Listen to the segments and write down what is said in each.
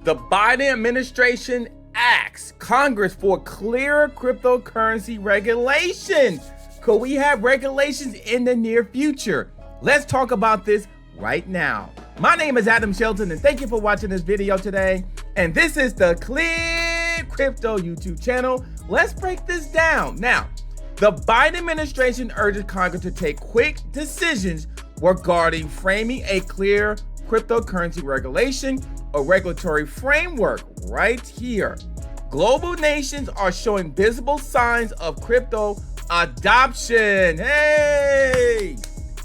The Biden administration asks Congress for clearer cryptocurrency regulations. Could we have regulations in the near future? Let's talk about this right now. My name is Adam Shelton, and thank you for watching this video today. And this is the ClearCryptos YouTube channel. Let's break this down. Now, the Biden administration urges Congress to take quick decisions regarding framing a clear cryptocurrency regulation or regulatory framework right here. Global nations are showing visible signs of crypto adoption. Hey!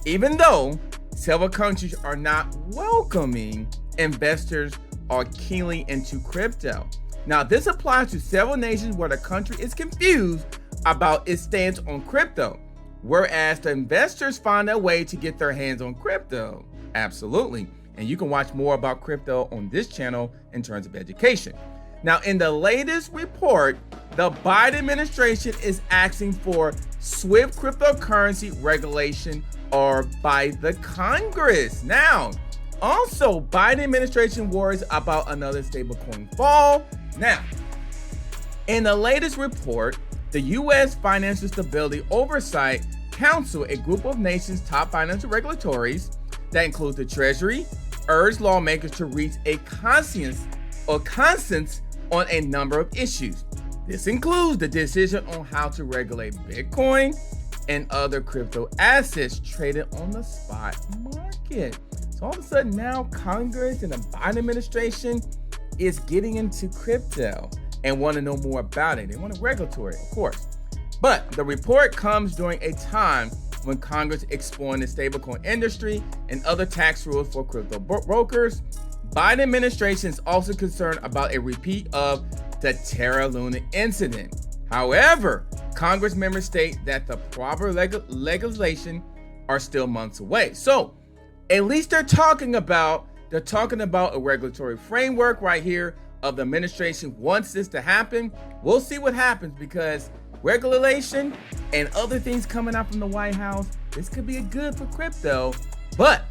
Even though several countries are not welcoming, investors are keenly into crypto. Now, this applies to several nations where the country is confused about its stance on crypto, whereas the investors find a way to get their hands on crypto. Absolutely. And you can watch more about crypto on this channel in terms of education. Now, in the latest report, the Biden administration is asking for swift cryptocurrency regulation or by the Congress. Now, also, Biden administration worries about another stablecoin fall. Now, in the latest report, the U.S. Financial Stability Oversight Council, a group of nations' top financial regulatories that includes the Treasury, urged lawmakers to reach a consensus on a number of issues. This includes the decision on how to regulate Bitcoin and other crypto assets traded on the spot market. So all of a sudden now Congress and the Biden administration is getting into crypto and want to know more about it. They want a regulatory, of course. But the report comes during a time when Congress exploring the stablecoin industry and other tax rules for crypto brokers. Biden administration is also concerned about a repeat of the Terra Luna incident. However, Congress members state that the proper legislation are still months away. So at least they're talking about a regulatory framework right here of the administration wants this to happen. We'll see what happens because regulation and other things coming out from the White House, this could be good for crypto, but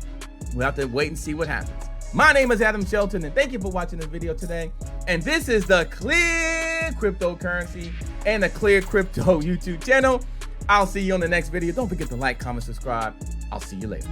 we'll have to wait and see what happens. My name is Adam Shelton, and thank you for watching this video today. And this is the Clear Cryptocurrency and the ClearCryptos YouTube channel. I'll see you on the next video. Don't forget to like, comment, subscribe. I'll see you later.